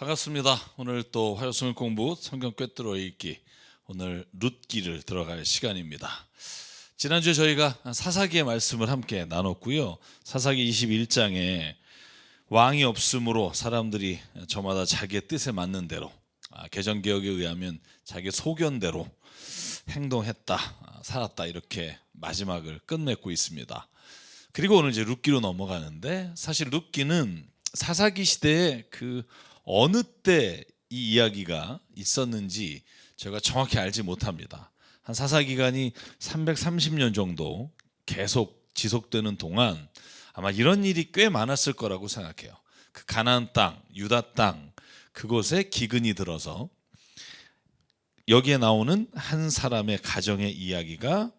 반갑습니다. 오늘 또 화요성일 공부 성경 꿰뚫어 읽기, 오늘 룻기를 들어갈 시간입니다. 지난주에 저희가 사사기의 말씀을 함께 나눴고요. 사사기 21장에 왕이 없으므로 사람들이 저마다 자기의 뜻에 맞는 대로, 개정개혁에 의하면 자기 소견대로 행동했다, 살았다, 이렇게 마지막을 끝맺고 있습니다. 그리고 오늘 이제 룻기로 넘어가는데, 사실 룻기는 사사기 시대에 그 어느 때 이 이야기가 있었는지 제가 정확히 알지 못합니다. 한 사사기간이 330년 정도 계속 지속되는 동안 아마 이런 일이 꽤 많았을 거라고 생각해요. 그 가나안 땅, 유다 땅, 그곳에 기근이 들어서 여기에 나오는 한 사람의 가정의 이야기가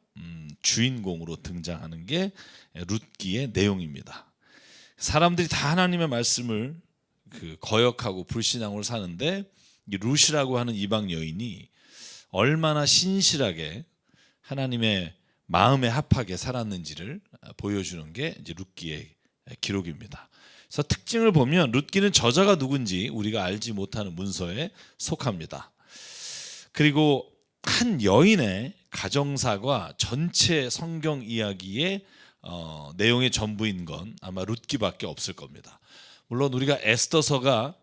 주인공으로 등장하는 게 룻기의 내용입니다. 사람들이 다 하나님의 말씀을 거역하고 불신앙으로 사는데, 이 룻이라고 하는 이방 여인이 얼마나 신실하게 하나님의 마음에 합하게 살았는지를 보여주는 게 이제 룻기의 기록입니다. 그래서 특징을 보면 룻기는 저자가 누군지 우리가 알지 못하는 문서에 속합니다. 그리고 한 여인의 가정사가 전체 성경 이야기의 내용의 전부인 건 아마 룻기밖에 없을 겁니다. 물론 우리가 에스더서가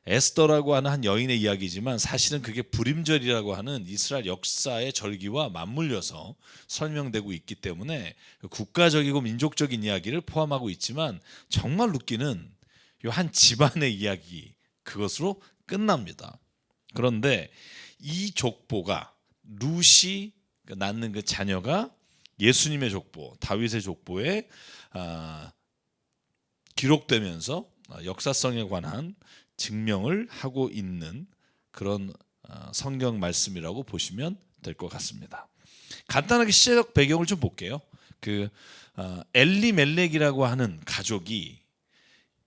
에스더라고 하는 한 여인의 이야기지만 사실은 그게 불임절이라고 하는 이스라엘 역사의 절기와 맞물려서 설명되고 있기 때문에 국가적이고 민족적인 이야기를 포함하고 있지만, 정말 룻기는 이 한 집안의 이야기, 그것으로 끝납니다. 그런데 이 족보가, 룻이 낳는 그 자녀가 예수님의 족보, 다윗의 족보에 기록되면서 역사성에 관한 증명을 하고 있는 그런 성경 말씀이라고 보시면 될 것 같습니다. 간단하게 시대적 배경을 좀 볼게요. 엘리멜렉이라고 하는 가족이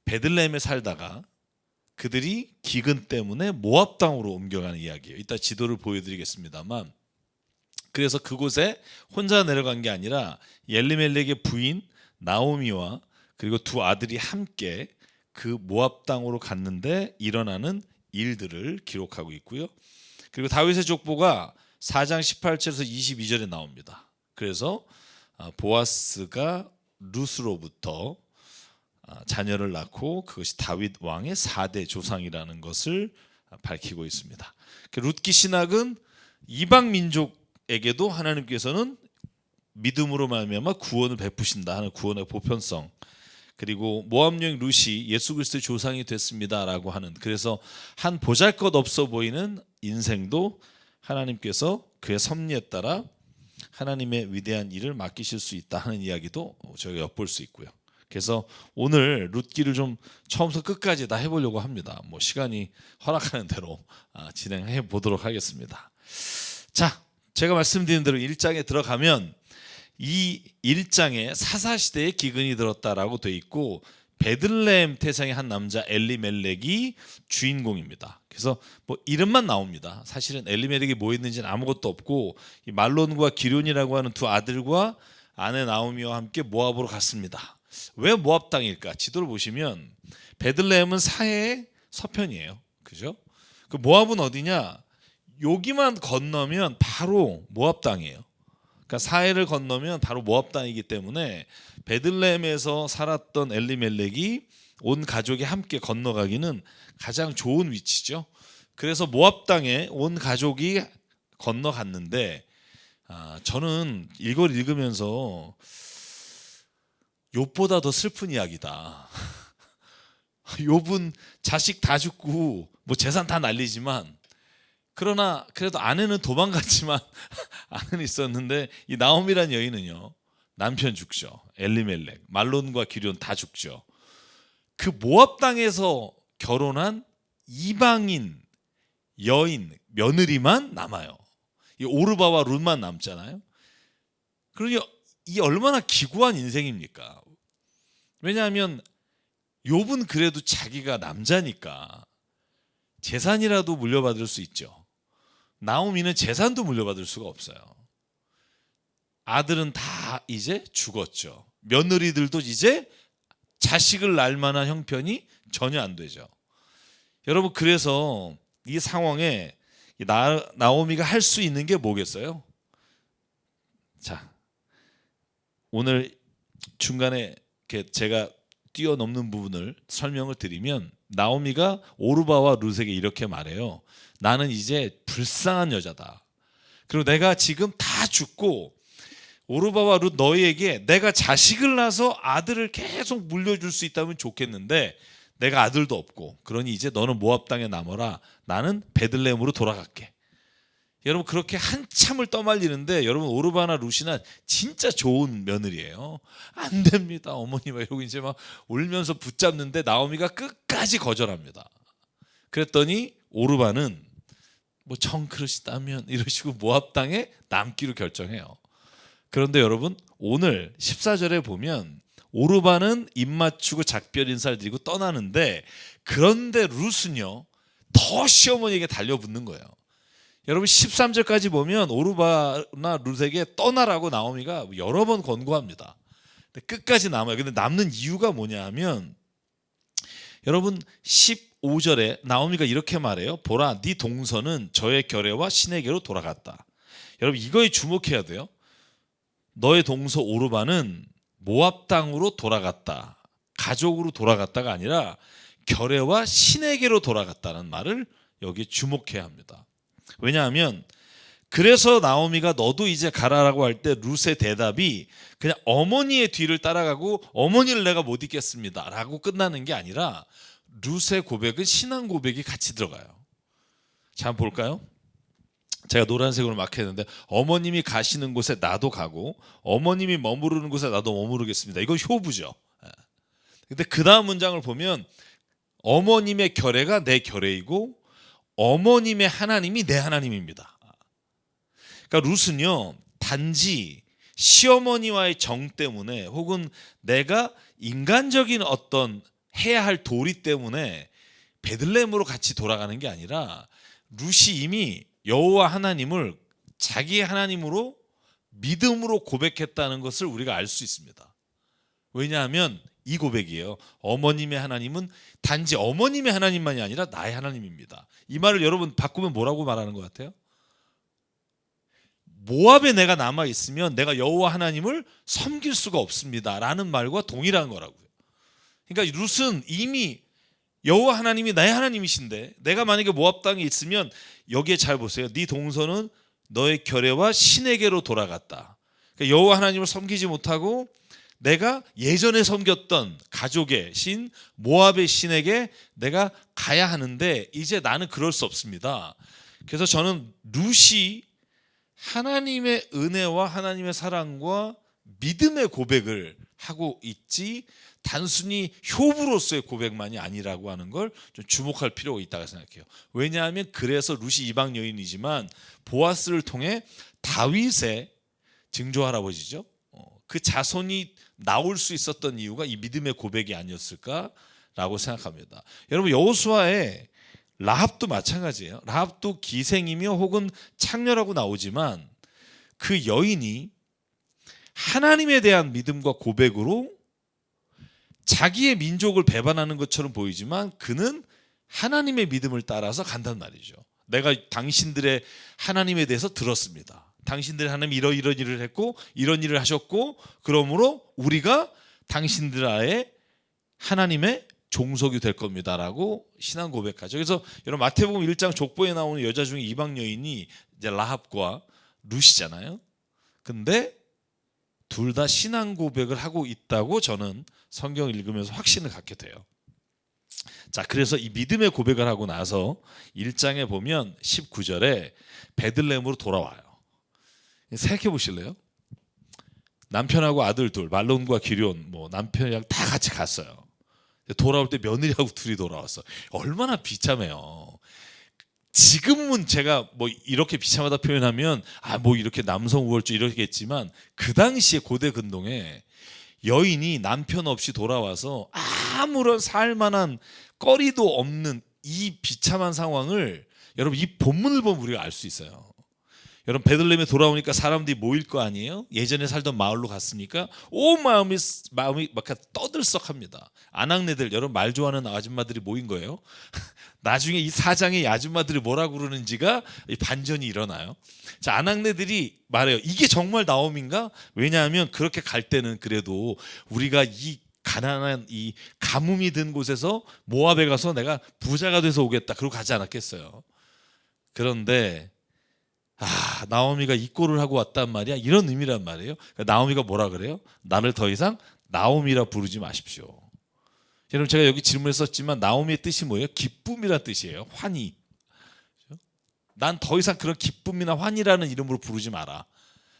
베들레헴에 살다가 그들이 기근 때문에 모압 땅으로 옮겨가는 이야기예요. 이따 지도를 보여드리겠습니다만, 그래서 그곳에 혼자 내려간 게 아니라 엘리멜렉의 부인 나오미와 그리고 두 아들이 함께 그 모압 땅으로 갔는데 일어나는 일들을 기록하고 있고요. 그리고 다윗의 족보가 4장 18절에서 22절에 나옵니다. 그래서 보아스가 룻으로부터 자녀를 낳고 그것이 다윗 왕의 4대 조상이라는 것을 밝히고 있습니다. 룻기 신학은 이방 민족에게도 하나님께서는 믿음으로 말미암아 구원을 베푸신다 하는 구원의 보편성, 그리고 모압 여인 룻이 예수 그리스도의 조상이 됐습니다라고 하는, 그래서 한 보잘것없어 보이는 인생도 하나님께서 그의 섭리에 따라 하나님의 위대한 일을 맡기실 수 있다 하는 이야기도 저희가 엿볼 수 있고요. 그래서 오늘 룻기를 좀 처음부터 끝까지 다 해보려고 합니다. 시간이 허락하는 대로 진행해 보도록 하겠습니다. 자, 제가 말씀드린 대로 1장에 들어가면 이 1장에 사사시대에 기근이 들었다라고 돼 있고, 베들레헴 태생의 한 남자 엘리멜렉이 주인공입니다. 그래서 이름만 나옵니다. 사실은 엘리멜렉이 뭐 있는지는 아무것도 없고, 이 말론과 기럐이라고 하는 두 아들과 아내 나오미와 함께 모압으로 갔습니다. 왜 모압 땅일까? 지도를 보시면 베들레헴은 사해의 서편이에요. 그죠? 그 모압은 어디냐? 여기만 건너면 바로 모압 땅이에요. 그러니까 사해를 건너면 바로 모압 땅이기 때문에 베들레헴에서 살았던 엘리멜렉이 온 가족이 함께 건너가기는 가장 좋은 위치죠. 그래서 모압 땅에 온 가족이 건너갔는데, 저는 이걸 읽으면서 욥보다 더 슬픈 이야기다. 욥은 자식 다 죽고 재산 다 날리지만, 그러나 그래도 아내는 도망갔지만 아내는 있었는데, 이 나오미란 여인은요, 남편 죽죠. 엘리멜렉, 말론과 기럐 다 죽죠. 그 모압 땅에서 결혼한 이방인 여인 며느리만 남아요. 이 오르바와 룻만 남잖아요. 그러니 이 얼마나 기구한 인생입니까? 왜냐하면 욥은 그래도 자기가 남자니까 재산이라도 물려받을 수 있죠. 나오미는 재산도 물려받을 수가 없어요. 아들은 다 이제 죽었죠. 며느리들도 이제 자식을 낳을 만한 형편이 전혀 안 되죠. 여러분 그래서 이 상황에 나오미가 할 수 있는 게 뭐겠어요? 자, 오늘 중간에 이렇게 제가 뛰어넘는 부분을 설명을 드리면 나오미가 오르바와 룻에게 이렇게 말해요. 나는 이제 불쌍한 여자다. 그리고 내가 지금 다 죽고 오르바와 룻 너희에게 내가 자식을 낳아서 아들을 계속 물려줄 수 있다면 좋겠는데 내가 아들도 없고 그러니 이제 너는 모압 땅에 남아라. 나는 베들레헴으로 돌아갈게. 여러분 그렇게 한참을 떠말리는데 여러분 오르바나 룻이나 진짜 좋은 며느리예요. 안 됩니다 어머니 막 이러고 이제 막 울면서 붙잡는데 나오미가 끝까지 거절합니다. 그랬더니 오르바는 뭐 정그릇이다면 이러시고 모압 땅에 남기로 결정해요. 그런데 여러분 오늘 14절에 보면 오르바는 입 맞추고 작별 인사를 드리고 떠나는데 그런데 룻은요 더 시어머니에게 달려붙는 거예요. 여러분 13절까지 보면 오르바나 룻에게 떠나라고 나오미가 여러 번 권고합니다. 근데 끝까지 남아요. 근데 남는 이유가 뭐냐 하면 여러분 15절에 나오미가 이렇게 말해요. 보라 네 동서는 저의 결례와 신에게로 돌아갔다. 여러분 이거에 주목해야 돼요. 너의 동서 오르바는 모압 땅으로 돌아갔다. 가족으로 돌아갔다가 아니라 결례와 신에게로 돌아갔다는 말을 여기에 주목해야 합니다. 왜냐하면 그래서 나오미가 너도 이제 가라라고 할 때 룻의 대답이 그냥 어머니의 뒤를 따라가고 어머니를 내가 못 잊겠습니다 라고 끝나는 게 아니라 룻의 고백은 신앙 고백이 같이 들어가요. 자 한번 볼까요? 제가 노란색으로 마크했는데 어머님이 가시는 곳에 나도 가고 어머님이 머무르는 곳에 나도 머무르겠습니다. 이건 효부죠. 근데 그 다음 문장을 보면 어머님의 결례가 내 결례이고 어머님의 하나님이 내 하나님입니다. 그러니까 룻은요 단지 시어머니와의 정 때문에 혹은 내가 인간적인 어떤 해야 할 도리 때문에 베들레헴으로 같이 돌아가는 게 아니라 룻이 이미 여호와 하나님을 자기의 하나님으로 믿음으로 고백했다는 것을 우리가 알 수 있습니다. 왜냐하면 이 고백이에요. 어머님의 하나님은 단지 어머님의 하나님만이 아니라 나의 하나님입니다. 이 말을 여러분 바꾸면 뭐라고 말하는 것 같아요? 모압에 내가 남아 있으면 내가 여호와 하나님을 섬길 수가 없습니다 라는 말과 동일한 거라고요. 그러니까 룻은 이미 여호와 하나님이 나의 하나님이신데 내가 만약에 모압 땅에 있으면 여기에 잘 보세요. 네 동서는 너의 결례와 신에게로 돌아갔다. 그러니까 여호와 하나님을 섬기지 못하고 내가 예전에 섬겼던 가족의 신 모압의 신에게 내가 가야 하는데 이제 나는 그럴 수 없습니다. 그래서 저는 룻이 하나님의 은혜와 하나님의 사랑과 믿음의 고백을 하고 있지 단순히 효부로서의 고백만이 아니라고 하는 걸 좀 주목할 필요가 있다고 생각해요. 왜냐하면 그래서 룻이 이방 여인이지만 보아스를 통해 다윗의 증조 할아버지죠. 그 자손이 나올 수 있었던 이유가 이 믿음의 고백이 아니었을까라고 생각합니다. 여러분 여호수아의 라합도 마찬가지예요. 라합도 기생이며 혹은 창녀라고 나오지만 그 여인이 하나님에 대한 믿음과 고백으로 자기의 민족을 배반하는 것처럼 보이지만 그는 하나님의 믿음을 따라서 간단 말이죠. 내가 당신들의 하나님에 대해서 들었습니다. 당신들의 하나님이 이런 일을 했고 이런 일을 하셨고 그러므로 우리가 당신들의 하나님의 종속이 될 겁니다라고 신앙 고백하죠. 그래서 여러분 마태복음 1장 족보에 나오는 여자 중에 이방 여인이 이제 라합과 룻이잖아요. 근데 둘 다 신앙 고백을 하고 있다고 저는 성경을 읽으면서 확신을 갖게 돼요. 자, 그래서 이 믿음의 고백을 하고 나서 1장에 보면 19절에 베들레헴으로 돌아와요. 생각해 보실래요? 남편하고 아들 둘, 말론과 기럨, 뭐 남편이랑 다 같이 갔어요. 돌아올 때 며느리하고 둘이 돌아왔어. 얼마나 비참해요. 지금은 제가 뭐 이렇게 비참하다 표현하면 뭐 이렇게 남성 우월주의 이러겠지만 그 당시에 고대 근동에 여인이 남편 없이 돌아와서 아무런 살만한 거리도 없는 이 비참한 상황을 여러분 이 본문을 보면 우리가 알 수 있어요. 여러분 베들레헴에 돌아오니까 사람들이 모일 거 아니에요? 예전에 살던 마을로 갔으니까 온 마음이 막 떠들썩합니다. 아낙네들, 여러분 말 좋아하는 아줌마들이 모인 거예요. 나중에 이 사장의 이 아줌마들이 뭐라고 그러는지가 반전이 일어나요. 자, 아낙네들이 말해요. 이게 정말 나옴인가? 왜냐하면 그렇게 갈 때는 그래도 우리가 이 가난한 이 가뭄이 든 곳에서 모압에 가서 내가 부자가 돼서 오겠다 그러고 가지 않았겠어요. 그런데 나오미가 이 꼴을 하고 왔단 말이야, 이런 의미란 말이에요. 그러니까 나오미가 뭐라 그래요? 나를 더 이상 나오미라 부르지 마십시오. 여러분 제가 여기 질문했었지만 나오미의 뜻이 뭐예요? 기쁨이란 뜻이에요. 환희. 난 더 이상 그런 기쁨이나 환희라는 이름으로 부르지 마라.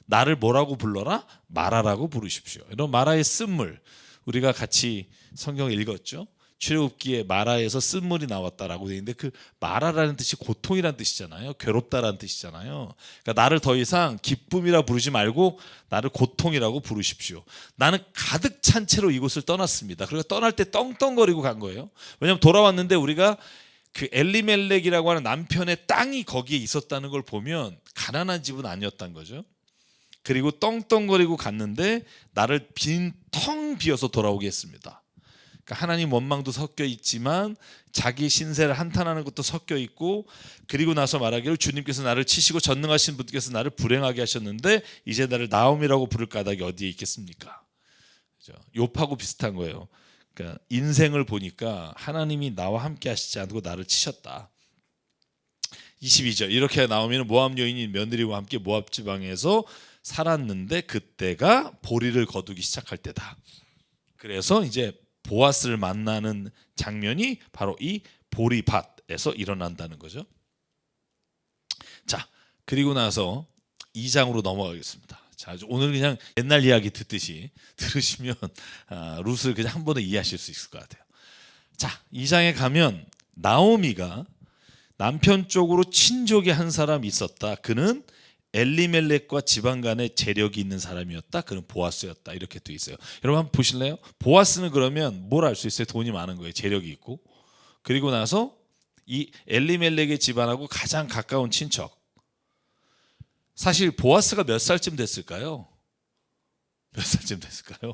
나를 뭐라고 불러라? 마라라고 부르십시오. 이런 마라의 쓴물, 우리가 같이 성경을 읽었죠. 출애굽기에 마라에서 쓴물이 나왔다라고 되어 있는데 그 마라라는 뜻이 고통이라는 뜻이잖아요. 괴롭다라는 뜻이잖아요. 그러니까 나를 더 이상 기쁨이라 부르지 말고 나를 고통이라고 부르십시오. 나는 가득 찬 채로 이곳을 떠났습니다. 그리고 떠날 때 떵떵거리고 간 거예요. 왜냐하면 돌아왔는데 우리가 그 엘리멜렉이라고 하는 남편의 땅이 거기에 있었다는 걸 보면 가난한 집은 아니었단 거죠. 그리고 떵떵거리고 갔는데 나를 텅 비어서 돌아오게 했습니다. 그러니까 하나님 원망도 섞여 있지만 자기 신세를 한탄하는 것도 섞여 있고, 그리고 나서 말하기를 주님께서 나를 치시고 전능하신 분께서 나를 불행하게 하셨는데 이제 나를 나옴이라고 부를 까닭이 어디에 있겠습니까? 그렇죠? 욥하고 비슷한 거예요. 그러니까 인생을 보니까 하나님이 나와 함께 하시지 않고 나를 치셨다. 22절 이렇게 나오면 모압 여인이 며느리와 함께 모압 지방에서 살았는데 그때가 보리를 거두기 시작할 때다. 그래서 이제 보아스를 만나는 장면이 바로 이 보리밭에서 일어난다는 거죠. 자, 그리고 나서 2장으로 넘어가겠습니다. 자, 오늘 그냥 옛날 이야기 듣듯이 들으시면 룻을 그냥 한 번에 이해하실 수 있을 것 같아요. 자, 2장에 가면 나오미가 남편 쪽으로 친족의 한 사람이 있었다. 그는 엘리멜렉과 지방 간에 재력이 있는 사람이었다. 그는 보아스였다. 이렇게 돼 있어요. 여러분 한번 보실래요? 보아스는 그러면 뭘 알 수 있어요? 돈이 많은 거예요. 재력이 있고. 그리고 나서 이 엘리멜렉의 집안하고 가장 가까운 친척. 사실 보아스가 몇 살쯤 됐을까요? 몇 살쯤 됐을까요?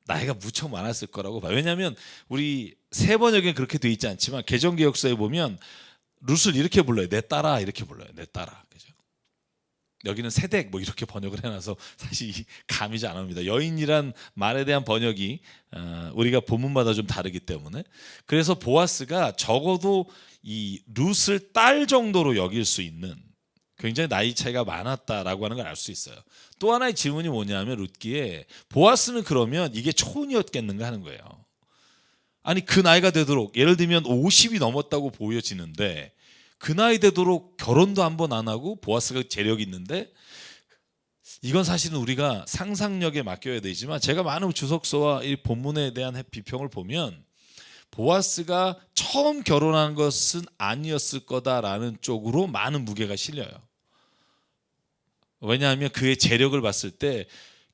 나이가 무척 많았을 거라고 봐요. 왜냐하면 우리 세 번역에는 그렇게 돼 있지 않지만 개정개혁서에 보면 룻을 이렇게 불러요. 내 딸아 이렇게 불러요. 내 딸아. 그죠? 여기는 세댁 뭐 이렇게 번역을 해놔서 사실 감이 잘 안 옵니다. 여인이란 말에 대한 번역이 우리가 본문마다 좀 다르기 때문에, 그래서 보아스가 적어도 이 룻을 딸 정도로 여길 수 있는 굉장히 나이 차이가 많았다라고 하는 걸 알 수 있어요. 또 하나의 질문이 뭐냐면 룻기에 보아스는 그러면 이게 초혼이었겠는가 하는 거예요. 아니 그 나이가 되도록, 예를 들면 50이 넘었다고 보여지는데 그 나이 되도록 결혼도 한 번 안 하고 보아스가 재력이 있는데, 이건 사실은 우리가 상상력에 맡겨야 되지만 제가 많은 주석서와 이 본문에 대한 비평을 보면 보아스가 처음 결혼한 것은 아니었을 거다라는 쪽으로 많은 무게가 실려요. 왜냐하면 그의 재력을 봤을 때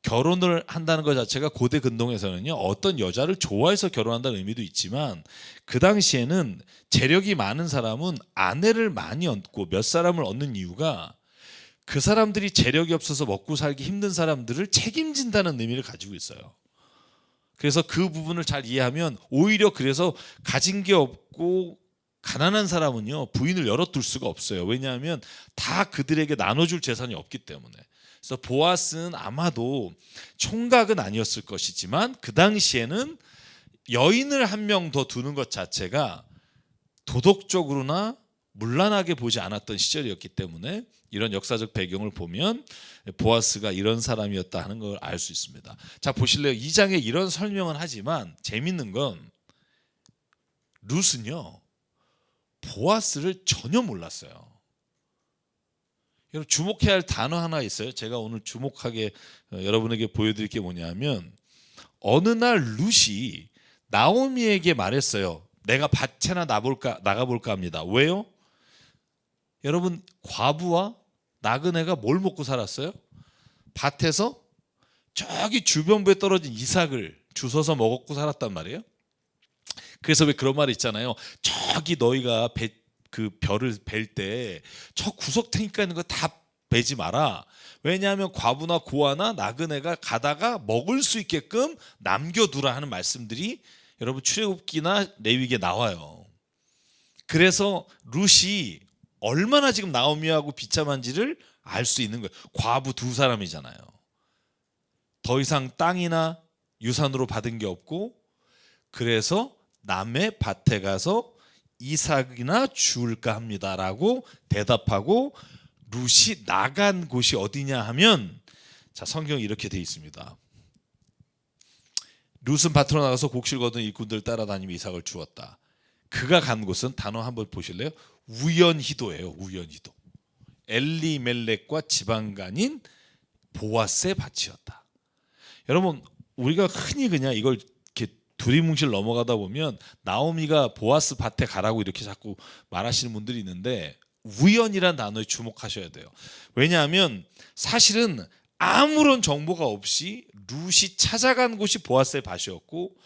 결혼을 한다는 것 자체가 고대 근동에서는요, 어떤 여자를 좋아해서 결혼한다는 의미도 있지만 그 당시에는 재력이 많은 사람은 아내를 많이 얻고 몇 사람을 얻는 이유가 그 사람들이 재력이 없어서 먹고 살기 힘든 사람들을 책임진다는 의미를 가지고 있어요. 그래서 그 부분을 잘 이해하면 오히려 그래서 가진 게 없고 가난한 사람은요 부인을 열어둘 수가 없어요. 왜냐하면 다 그들에게 나눠줄 재산이 없기 때문에. 그래서 보아스는 아마도 총각은 아니었을 것이지만 그 당시에는 여인을 한 명 더 두는 것 자체가 도덕적으로나 문란하게 보지 않았던 시절이었기 때문에 이런 역사적 배경을 보면 보아스가 이런 사람이었다 하는 걸 알 수 있습니다. 자, 보실래요? 2장에 이런 설명은 하지만 재밌는 건 룻은요 보아스를 전혀 몰랐어요. 여러분 주목해야 할 단어 하나 있어요. 제가 오늘 주목하게 여러분에게 보여드릴 게 뭐냐면, 어느 날 룻이 나오미에게 말했어요. 내가 밭에나 나가볼까 합니다. 왜요? 여러분 과부와 나그네가 뭘 먹고 살았어요? 밭에서 저기 주변부에 떨어진 이삭을 주워서 먹고 살았단 말이에요. 그래서 왜 그런 말이 있잖아요. 저기 너희가 그 벼를 벨 때 저 구석탱이가 있는 거 다 베지 마라. 왜냐하면 과부나 고아나 나그네가 가다가 먹을 수 있게끔 남겨두라 하는 말씀들이 여러분 출애굽기나 레위기에 나와요. 그래서 룻이 얼마나 지금 나오미하고 비참한지를 알 수 있는 거예요. 과부 두 사람이잖아요. 더 이상 땅이나 유산으로 받은 게 없고, 그래서 남의 밭에 가서 이삭이나 주울까 합니다라고 대답하고, 룻이 나간 곳이 어디냐 하면, 자, 성경에 이렇게 돼 있습니다. 룻은 밭으로 나가서 곡실 거둔 일꾼들 따라다니며 이삭을 주었다. 그가 간 곳은 단어 한번 보실래요? 우연히도예요. 우연히도. 엘리멜렉과 지방간인 보아스의 밭이었다. 여러분, 우리가 흔히 그냥 이걸 이렇게 두리뭉실 넘어가다 보면 나오미가 보아스 밭에 가라고 이렇게 자꾸 말하시는 분들이 있는데, 우연이란 단어에 주목하셔야 돼요. 왜냐하면 사실은 아무런 정보가 없이 룻이 찾아간 곳이 보아스의 밭이었고,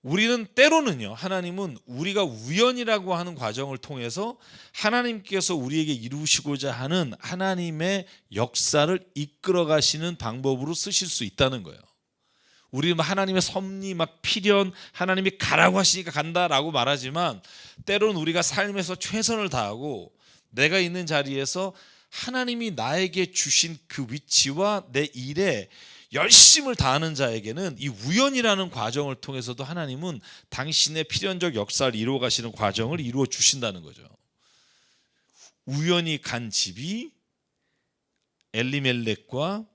우리는 때로는요, 하나님은 우리가 우연이라고 하는 과정을 통해서 하나님께서 우리에게 이루시고자 하는 하나님의 역사를 이끌어 가시는 방법으로 쓰실 수 있다는 거예요. 우리는 하나님의 섭리 막 필연, 하나님이 가라고 하시니까 간다라고 말하지만, 때로는 우리가 삶에서 최선을 다하고 내가 있는 자리에서 하나님이 나에게 주신 그 위치와 내 일에 열심을 다하는 자에게는 이 우연이라는 과정을 통해서도 하나님은 당신의 필연적 역사를 이루어 가시는 과정을 이루어 주신다는 거죠. 우연히 간 집이 엘리멜렉과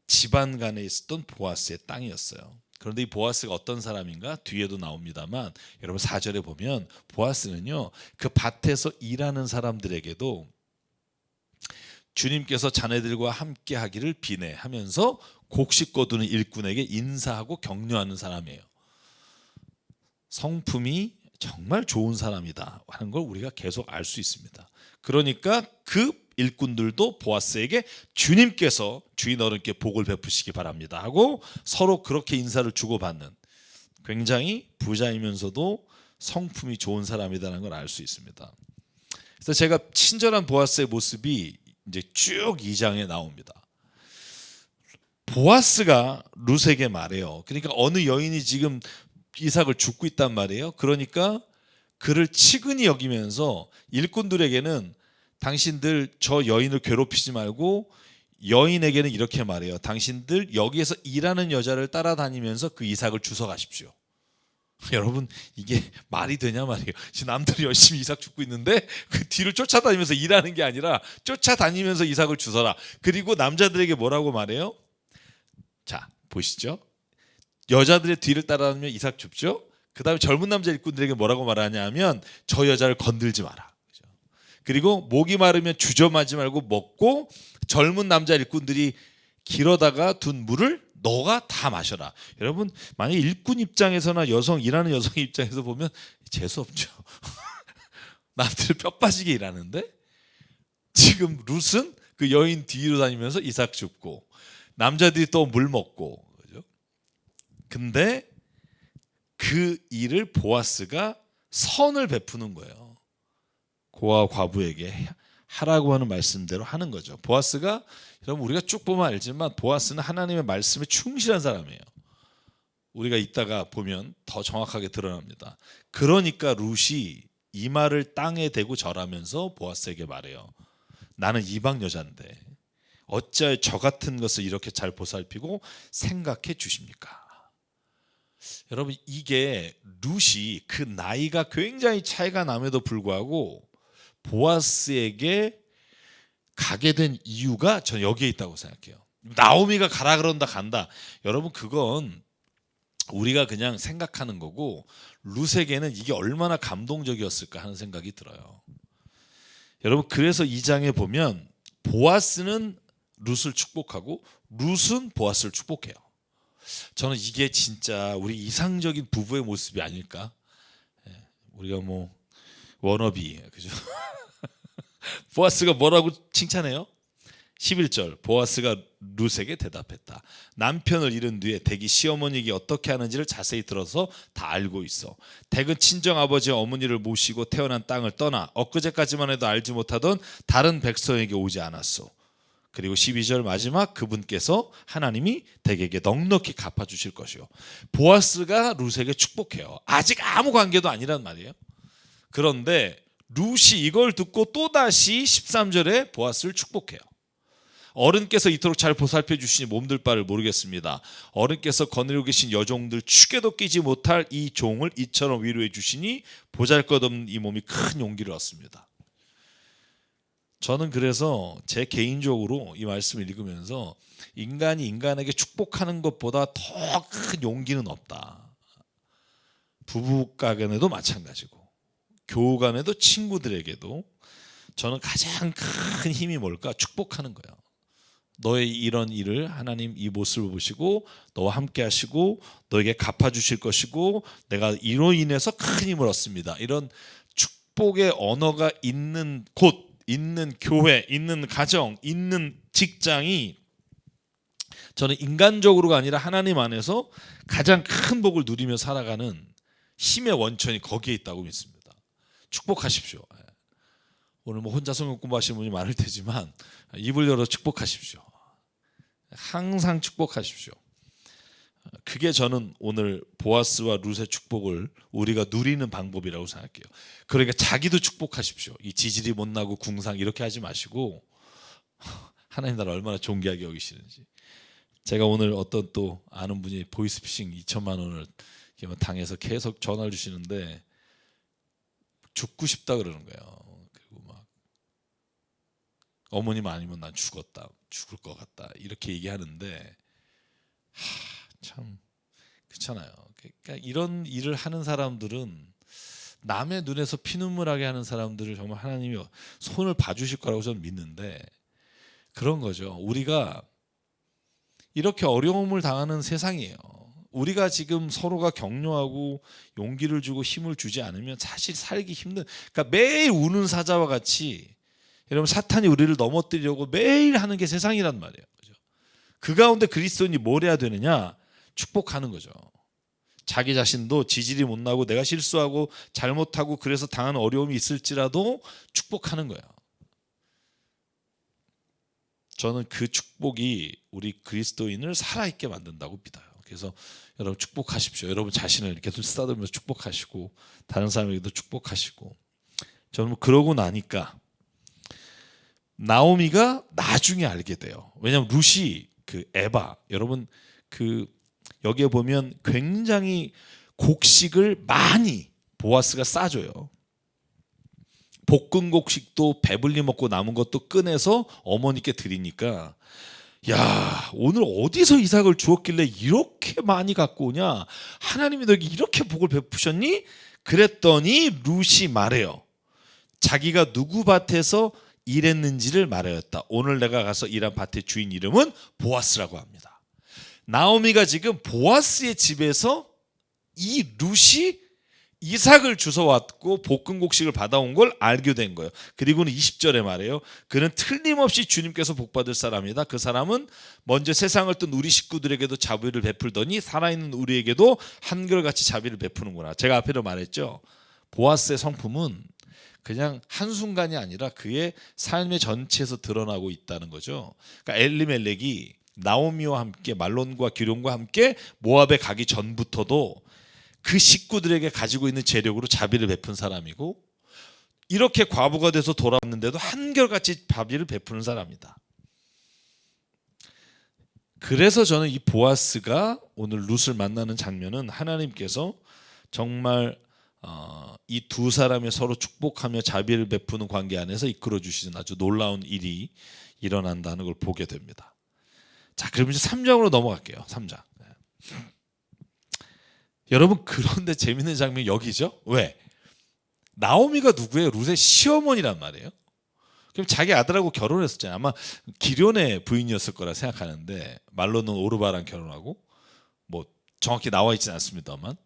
집안 간에 있었던 보아스의 땅이었어요. 그런데 이 보아스가 어떤 사람인가? 뒤에도 나옵니다만, 여러분 4절에 보면 보아스는요, 그 밭에서 일하는 사람들에게도 주님께서 자네들과 함께 하기를 비내하면서 곡식 거두는 일꾼에게 인사하고 격려하는 사람이에요. 성품이 정말 좋은 사람이다 하는 걸 우리가 계속 알 수 있습니다. 그러니까 그 일꾼들도 보아스에게 주님께서 주인 어른께 복을 베푸시기 바랍니다 하고 서로 그렇게 인사를 주고받는, 굉장히 부자이면서도 성품이 좋은 사람이라는 걸 알 수 있습니다. 그래서 제가 친절한 보아스의 모습이 이제 쭉 2장에 나옵니다. 보아스가 룻에게 말해요. 그러니까 어느 여인이 지금 이삭을 줍고 있단 말이에요. 그러니까 그를 치근히 여기면서 일꾼들에게는 당신들 저 여인을 괴롭히지 말고, 여인에게는 이렇게 말해요. 당신들 여기에서 일하는 여자를 따라다니면서 그 이삭을 주워 가십시오. 여러분, 이게 말이 되냐 말이에요. 지금 남들이 열심히 이삭 줍고 있는데 그 뒤를 쫓아다니면서 일하는 게 아니라 쫓아다니면서 이삭을 주워라. 그리고 남자들에게 뭐라고 말해요? 자, 보시죠. 여자들의 뒤를 따라다니면 이삭 줍죠. 그 다음에 젊은 남자 일꾼들에게 뭐라고 말하냐 하면, 저 여자를 건들지 마라. 그리고 목이 마르면 주저마지 말고 먹고, 젊은 남자 일꾼들이 길어다가 둔 물을 너가 다 마셔라. 여러분, 만약에 일꾼 입장에서나 일하는 여성의 입장에서 보면 재수없죠. 남들 뼈 빠지게 일하는데 지금 룻은 그 여인 뒤로 다니면서 이삭 줍고, 남자들이 또 물 먹고, 그죠? 근데 그 일을 보아스가 선을 베푸는 거예요. 고아 과부에게 하라고 하는 말씀대로 하는 거죠. 보아스가, 여러분 우리가 쭉 보면 알지만 보아스는 하나님의 말씀에 충실한 사람이에요. 우리가 이따가 보면 더 정확하게 드러납니다. 그러니까 룻이 이마를 땅에 대고 절하면서 보아스에게 말해요. 나는 이방 여자인데 어찌하여 저 같은 것을 이렇게 잘 보살피고 생각해 주십니까? 여러분, 이게 룻이 그 나이가 굉장히 차이가 남에도 불구하고 보아스에게 가게 된 이유가 전 여기에 있다고 생각해요. 나오미가 가라 그런다 간다. 여러분, 그건 우리가 그냥 생각하는 거고, 룻에게는 이게 얼마나 감동적이었을까 하는 생각이 들어요. 여러분, 그래서 2장에 보면 보아스는 룻을 축복하고 룻은 보아스를 축복해요. 저는 이게 진짜 우리 이상적인 부부의 모습이 아닐까. 우리가 뭐 워너비, 그죠? 보아스가 뭐라고 칭찬해요? 11절 보아스가 룻에게 대답했다. 남편을 잃은 뒤에 댁이 시어머니에게 어떻게 하는지를 자세히 들어서 다 알고 있어. 댁은 친정아버지와 어머니를 모시고 태어난 땅을 떠나 엊그제까지만 해도 알지 못하던 다른 백성에게 오지 않았어. 그리고 12절 마지막 그분께서 하나님이 댁에게 넉넉히 갚아주실 것이요. 보아스가 룻에게 축복해요. 아직 아무 관계도 아니란 말이에요. 그런데 룻이 이걸 듣고 또다시 13절에 보아스를 축복해요. 어른께서 이토록 잘 보살펴 주시니 몸둘 바를 모르겠습니다. 어른께서 거느리고 계신 여종들 축에도 끼지 못할 이 종을 이처럼 위로해 주시니 보잘것없는 이 몸이 큰 용기를 얻습니다. 저는 그래서 제 개인적으로 이 말씀을 읽으면서 인간이 인간에게 축복하는 것보다 더 큰 용기는 없다. 부부 간에도 마찬가지고 교우 간에도 친구들에게도 저는 가장 큰 힘이 뭘까? 축복하는 거예요. 너의 이런 일을 하나님 이 모습을 보시고 너와 함께 하시고 너에게 갚아주실 것이고 내가 이로 인해서 큰 힘을 얻습니다. 이런 축복의 언어가 있는 곳, 있는 교회, 있는 가정, 있는 직장이 저는 인간적으로가 아니라 하나님 안에서 가장 큰 복을 누리며 살아가는 힘의 원천이 거기에 있다고 믿습니다. 축복하십시오. 오늘 뭐 혼자 성경 공부하시는 분이 많을 테지만 입을 열어 축복하십시오. 항상 축복하십시오. 그게 저는 오늘 보아스와 룻의 축복을 우리가 누리는 방법이라고 생각해요. 그러니까 자기도 축복하십시오. 이 지질이 못나고 궁상 이렇게 하지 마시고 하나님 나라 얼마나 존귀하게 여기시는지. 제가 오늘 어떤 또 아는 분이 보이스피싱 2천만 원을 당해서 계속 전화를 주시는데 죽고 싶다 그러는 거예요. 그리고 막 어머님 아니면 난 죽을 것 같다 이렇게 얘기하는데 참 그렇잖아요. 그러니까 이런 일을 하는 사람들은 남의 눈에서 피눈물하게 하는 사람들을 정말 하나님이 손을 봐주실 거라고 저는 믿는데 그런 거죠. 우리가 이렇게 어려움을 당하는 세상이에요. 우리가 지금 서로가 격려하고 용기를 주고 힘을 주지 않으면 사실 살기 힘든. 그러니까 매일 우는 사자와 같이 여러분 사탄이 우리를 넘어뜨리려고 매일 하는 게 세상이란 말이에요. 그죠? 그 가운데 그리스도인이 뭘 해야 되느냐? 축복하는 거죠. 자기 자신도 지질이 못 나고 내가 실수하고 잘못하고 그래서 당하는 어려움이 있을지라도 축복하는 거예요. 저는 그 축복이 우리 그리스도인을 살아있게 만든다고 믿어요. 그래서 여러분 축복하십시오. 여러분 자신을 계속 쓰다듬으면서 축복하시고 다른 사람에게도 축복하시고 저는 그러고 나니까 나오미가 나중에 알게 돼요. 왜냐하면 룻이 그 에바 여러분 그 여기에 보면 굉장히 곡식을 많이 보아스가 싸줘요. 볶은 곡식도 배불리 먹고 남은 것도 꺼내서 어머니께 드리니까 야 오늘 어디서 이삭을 주었길래 이렇게 많이 갖고 오냐 하나님이 너에게 이렇게 복을 베푸셨니? 그랬더니 룻이 말해요. 자기가 누구 밭에서 일했는지를 말하였다. 오늘 내가 가서 일한 밭의 주인 이름은 보아스라고 합니다. 나오미가 지금 보아스의 집에서 이 룻이 이삭을 주워왔고 볶은 곡식을 받아온 걸 알게 된 거예요. 그리고는 20절에 말해요. 그는 틀림없이 주님께서 복받을 사람이다. 그 사람은 먼저 세상을 뜬 우리 식구들에게도 자비를 베풀더니 살아있는 우리에게도 한결같이 자비를 베푸는구나. 제가 앞에도 말했죠. 보아스의 성품은 그냥 한순간이 아니라 그의 삶의 전체에서 드러나고 있다는 거죠. 그러니까 엘리멜렉이 나오미와 함께 말론과 기럯과 함께 모압에 가기 전부터도 그 식구들에게 가지고 있는 재력으로 자비를 베푼 사람이고 이렇게 과부가 돼서 돌아왔는데도 한결같이 자비를 베푸는 사람이다. 그래서 저는 이 보아스가 오늘 룻을 만나는 장면은 하나님께서 정말 이 두 사람이 서로 축복하며 자비를 베푸는 관계 안에서 이끌어 주시는 아주 놀라운 일이 일어난다는 걸 보게 됩니다. 자, 그럼 이제 3장으로 넘어갈게요. 3장. 여러분 그런데 재밌는 장면이 여기죠. 왜? 나오미가 누구예요? 룻의 시어머니란 말이에요. 그럼 자기 아들하고 결혼했었잖아요. 아마 기럯의 부인이었을 거라 생각하는데 말로는 오르바랑 결혼하고 뭐 정확히 나와 있지는 않습니다만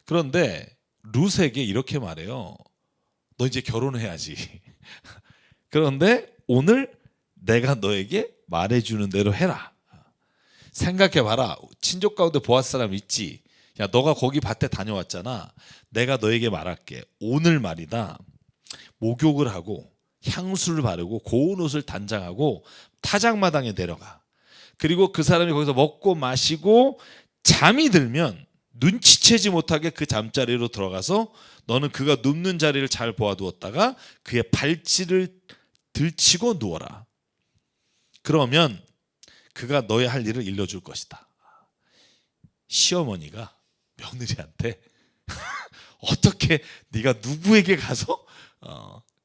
그런데 룻에게 이렇게 말해요. 너 이제 결혼해야지. 그런데 오늘 내가 너에게 말해주는 대로 해라. 생각해봐라. 친족 가운데 보아스 사람 있지. 야, 너가 거기 밭에 다녀왔잖아. 내가 너에게 말할게. 오늘 말이다. 목욕을 하고 향수를 바르고 고운 옷을 단장하고 타작마당에 내려가. 그리고 그 사람이 거기서 먹고 마시고 잠이 들면 눈치채지 못하게 그 잠자리로 들어가서 너는 그가 눕는 자리를 잘 보아두었다가 그의 발치를 들치고 누워라. 그러면 그가 너의 할 일을 일러줄 것이다. 시어머니가 며느리한테 어떻게 네가 누구에게 가서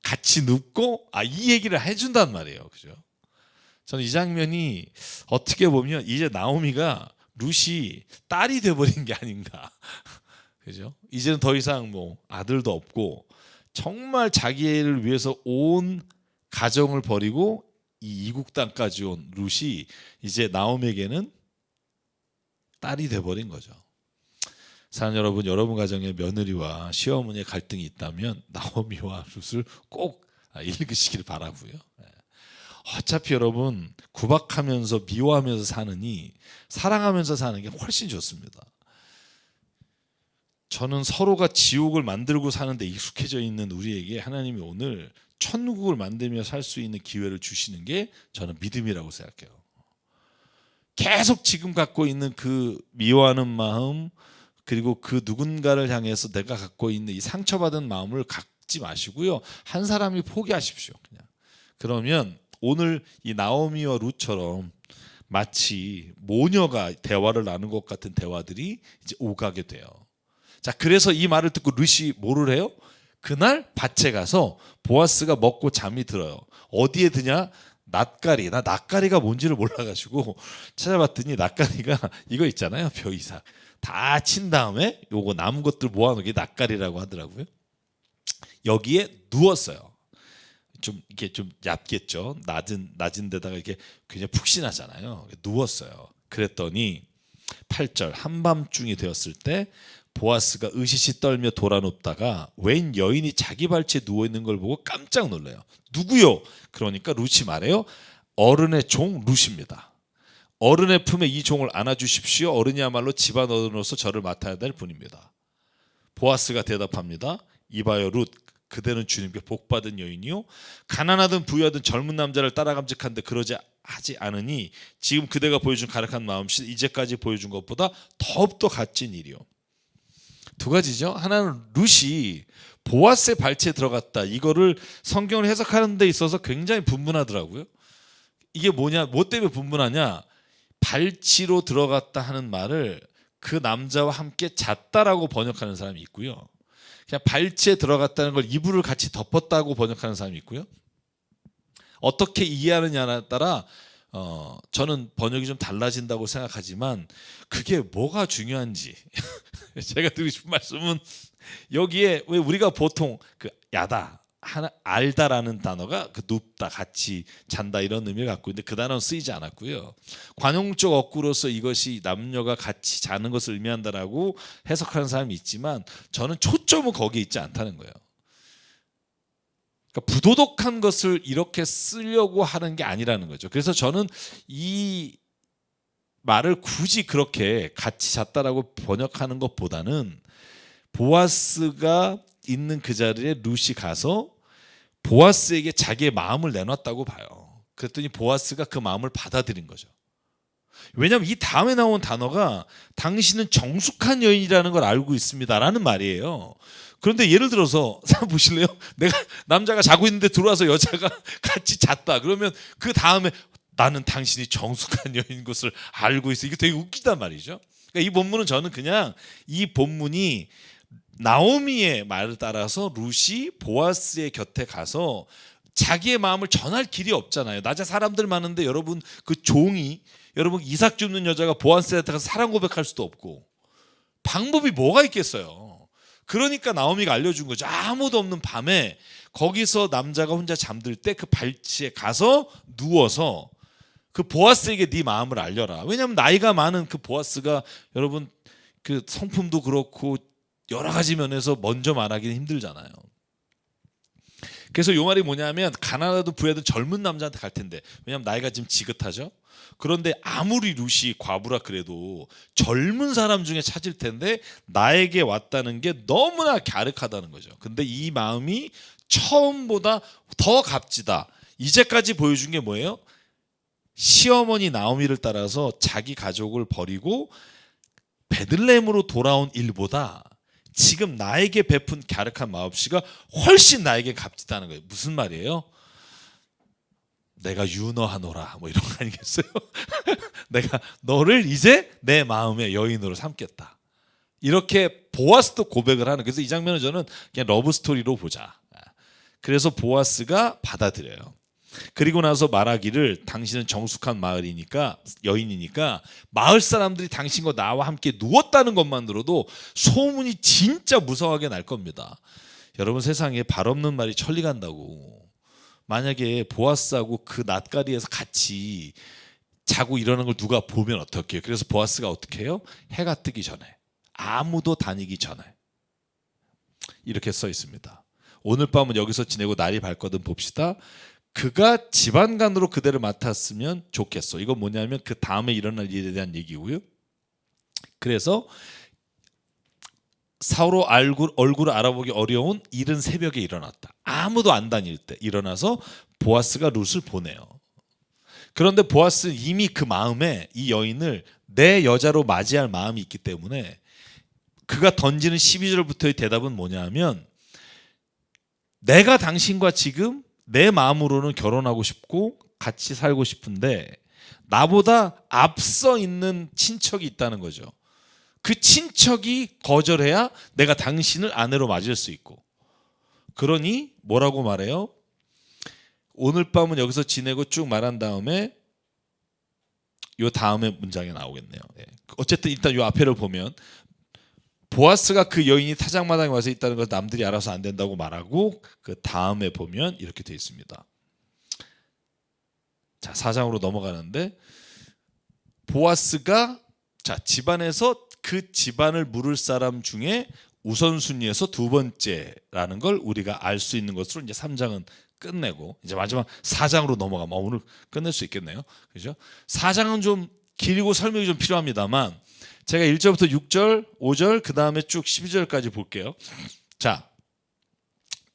같이 눕고 이 얘기를 해준단 말이에요. 그죠? 저는 이 장면이 어떻게 보면 이제 나오미가 룻이 딸이 돼버린 게 아닌가. 그죠? 이제는 더 이상 뭐 아들도 없고 정말 자기를 위해서 온 가정을 버리고 이 이국 땅까지 온 룻이 이제 나오미에게는 딸이 돼버린 거죠. 사랑 여러분, 여러분 가정에 며느리와 시어머니의 갈등이 있다면 나오미와 룻을 꼭 읽으시길 바라고요. 어차피 여러분 구박하면서 미워하면서 사느니 사랑하면서 사는 게 훨씬 좋습니다. 저는 서로가 지옥을 만들고 사는데 익숙해져 있는 우리에게 하나님이 오늘 천국을 만들며 살 수 있는 기회를 주시는 게 저는 믿음이라고 생각해요. 계속 지금 갖고 있는 그 미워하는 마음, 그리고 그 누군가를 향해서 내가 갖고 있는 이 상처받은 마음을 갖지 마시고요. 한 사람이 포기하십시오. 그냥. 그러면 오늘 이 나오미와 룻처럼 마치 모녀가 대화를 나눈 것 같은 대화들이 이제 오가게 돼요. 자, 그래서 이 말을 듣고 룻이 뭐를 해요? 그날 밭에 가서 보아스가 먹고 잠이 들어요. 어디에 드냐? 낫가리. 나 낫가리가 뭔지를 몰라가지고 찾아봤더니 낫가리가 이거 있잖아요. 벼이삭. 다 친 다음에 요거 남은 것들 모아놓은 게 낫가리라고 하더라고요. 여기에 누웠어요. 좀 이게 좀 얕겠죠. 낮은 데다가 이렇게 굉장히 푹신하잖아요. 누웠어요. 그랬더니 8절 한밤중이 되었을 때 보아스가 으시시 떨며 돌아눕다가 웬 여인이 자기 발치에 누워 있는 걸 보고 깜짝 놀래요. 누구요? 그러니까 룻이 말해요. 어른의 종 룻입니다. 어른의 품에 이 종을 안아주십시오. 어른이야말로 집안 어른으로서 저를 맡아야 될 분입니다. 보아스가 대답합니다. 이봐요 룻, 그대는 주님께 복받은 여인이요 가난하든 부유하든 젊은 남자를 따라감직한데 그러지 하지 않으니 지금 그대가 보여준 가득한 마음씨 이제까지 보여준 것보다 더욱더 값진 일이요. 두 가지죠. 하나는 룻이 보아스의 발치에 들어갔다. 이거를 성경을 해석하는 데 있어서 굉장히 분분하더라고요. 이게 뭐냐? 뭐 때문에 분분하냐? 발치로 들어갔다 하는 말을 그 남자와 함께 잤다라고 번역하는 사람이 있고요. 그냥 발치에 들어갔다는 걸 이불을 같이 덮었다고 번역하는 사람이 있고요. 어떻게 이해하느냐에 따라 저는 번역이 좀 달라진다고 생각하지만 그게 뭐가 중요한지 제가 드리고 싶은 말씀은 여기에 왜 우리가 보통 그 야다 알다라는 단어가 그 눕다 같이 잔다 이런 의미를 갖고 있는데 그 단어는 쓰이지 않았고요. 관용적 어구로서 이것이 남녀가 같이 자는 것을 의미한다라고 해석하는 사람이 있지만 저는 초점은 거기에 있지 않다는 거예요. 그러니까 부도덕한 것을 이렇게 쓰려고 하는 게 아니라는 거죠. 그래서 저는 이 말을 굳이 그렇게 같이 잤다라고 번역하는 것보다는 보아스가 있는 그 자리에 룻이 가서 보아스에게 자기의 마음을 내놨다고 봐요. 그랬더니 보아스가 그 마음을 받아들인 거죠. 왜냐하면 이 다음에 나온 단어가 당신은 정숙한 여인이라는 걸 알고 있습니다라는 말이에요. 그런데 예를 들어서 보실래요? 내가 남자가 자고 있는데 들어와서 여자가 같이 잤다. 그러면 그 다음에 나는 당신이 정숙한 여인인 것을 알고 있어. 이게 되게 웃기단 말이죠. 그러니까 이 본문은 저는 그냥 이 본문이 나오미의 말을 따라서 룻이 보아스의 곁에 가서 자기의 마음을 전할 길이 없잖아요. 낮에 사람들 많은데 여러분 그 종이 여러분 이삭 줍는 여자가 보아스한테 가서 사랑 고백할 수도 없고 방법이 뭐가 있겠어요. 그러니까 나오미가 알려준 거죠. 아무도 없는 밤에 거기서 남자가 혼자 잠들 때 그 발치에 가서 누워서 그 보아스에게 네 마음을 알려라. 왜냐하면 나이가 많은 그 보아스가 여러분 그 성품도 그렇고 여러 가지 면에서 먼저 말하기는 힘들잖아요. 그래서 요 말이 뭐냐면 가난하든 부유하든 젊은 남자한테 갈 텐데, 왜냐면 나이가 지금 지긋하죠. 그런데 아무리 룻이 과부라 그래도 젊은 사람 중에 찾을 텐데 나에게 왔다는 게 너무나 갸륵하다는 거죠. 근데 이 마음이 처음보다 더 값지다. 이제까지 보여준 게 뭐예요? 시어머니 나오미를 따라서 자기 가족을 버리고 베들레헴으로 돌아온 일보다 지금 나에게 베푼 갸륵한 마음씨가 훨씬 나에게 값지다는 거예요. 무슨 말이에요? 내가 유너하노라 뭐 이런 거 아니겠어요? 내가 너를 이제 내 마음의 여인으로 삼겠다. 이렇게 보아스도 고백을 하는. 그래서 이 장면은 저는 그냥 러브 스토리로 보자. 그래서 보아스가 받아들여요. 그리고 나서 말하기를 당신은 정숙한 마을이니까, 여인이니까 마을 사람들이 당신과 나와 함께 누웠다는 것만으로도 소문이 진짜 무성하게 날 겁니다. 여러분, 세상에 발 없는 말이 천리 간다고. 만약에 보아스하고 그 낫가리에서 같이 자고 일어나는 걸 누가 보면 어떡해요? 그래서 보아스가 어떻게 해요? 해가 뜨기 전에, 아무도 다니기 전에 이렇게 써 있습니다. 오늘 밤은 여기서 지내고 날이 밝거든 봅시다. 그가 지방간으로 그대를 맡았으면 좋겠어. 이건 뭐냐면 그 다음에 일어날 일에 대한 얘기고요. 그래서 서로 얼굴을 알아보기 어려운 이른 새벽에 일어났다. 아무도 안 다닐 때 일어나서 보아스가 룻을 보내요. 그런데 보아스는 이미 그 마음에 이 여인을 내 여자로 맞이할 마음이 있기 때문에 그가 던지는 12절부터의 대답은 뭐냐 하면, 내가 당신과 지금 내 마음으로는 결혼하고 싶고 같이 살고 싶은데 나보다 앞서 있는 친척이 있다는 거죠. 그 친척이 거절해야 내가 당신을 아내로 맞을 수 있고. 그러니 뭐라고 말해요? 오늘 밤은 여기서 지내고 쭉 말한 다음에 요 다음에 문장에 나오겠네요. 어쨌든 일단 요 앞에를 보면 보아스가 그 여인이 타작마당에 와서 있다는 걸 남들이 알아서 안 된다고 말하고, 그 다음에 보면 이렇게 되어 있습니다. 자, 4장으로 넘어가는데, 보아스가 자 집안에서 그 집안을 물을 사람 중에 우선순위에서 두 번째라는 걸 우리가 알 수 있는 것으로 이제 3장은 끝내고 이제 마지막 4장으로 넘어가면 오늘 끝낼 수 있겠네요. 그죠? 4장은 좀 길고 설명이 좀 필요합니다만 제가 1절부터 6절, 5절, 그 다음에 쭉 12절까지 볼게요. 자,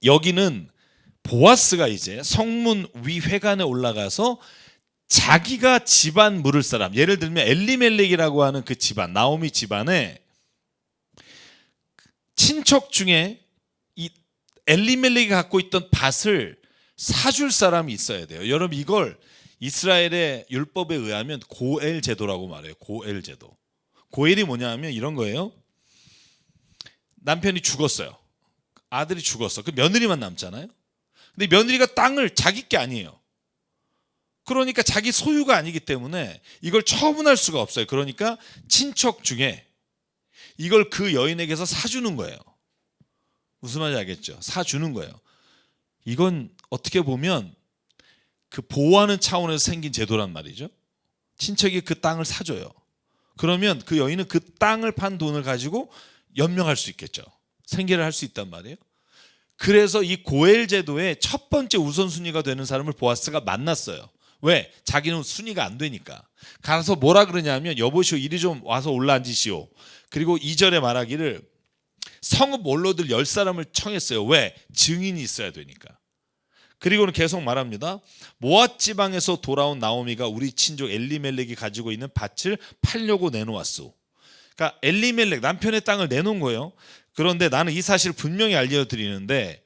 여기는 보아스가 이제 성문 위 회관에 올라가서 자기가 집안 물을 사람, 예를 들면 엘리멜렉이라고 하는 그 집안, 나오미 집안에 친척 중에 이 엘리멜렉이 갖고 있던 밭을 사줄 사람이 있어야 돼요. 여러분, 이걸 이스라엘의 율법에 의하면 고엘 제도라고 말해요. 고엘 제도. 고엘이 뭐냐 하면 이런 거예요. 남편이 죽었어요. 아들이 죽었어. 그 며느리만 남잖아요. 근데 며느리가 땅을 자기 게 아니에요. 그러니까 자기 소유가 아니기 때문에 이걸 처분할 수가 없어요. 그러니까 친척 중에 이걸 그 여인에게서 사주는 거예요. 무슨 말인지 알겠죠? 사주는 거예요. 이건 어떻게 보면 그 보호하는 차원에서 생긴 제도란 말이죠. 친척이 그 땅을 사줘요. 그러면 그 여인은 그 땅을 판 돈을 가지고 연명할 수 있겠죠. 생계를 할 수 있단 말이에요. 그래서 이 고엘 제도의 첫 번째 우선순위가 되는 사람을 보아스가 만났어요. 왜? 자기는 순위가 안 되니까. 가서 뭐라 그러냐면, 여보시오, 이리 좀 와서 올라앉으시오. 그리고 2절에 말하기를 성읍 원로들 10사람을 청했어요. 왜? 증인이 있어야 되니까. 그리고는 계속 말합니다. 모압 지방에서 돌아온 나오미가 우리 친족 엘리멜렉이 가지고 있는 밭을 팔려고 내놓았소. 그러니까 엘리멜렉, 남편의 땅을 내놓은 거예요. 그런데 나는 이 사실을 분명히 알려드리는데,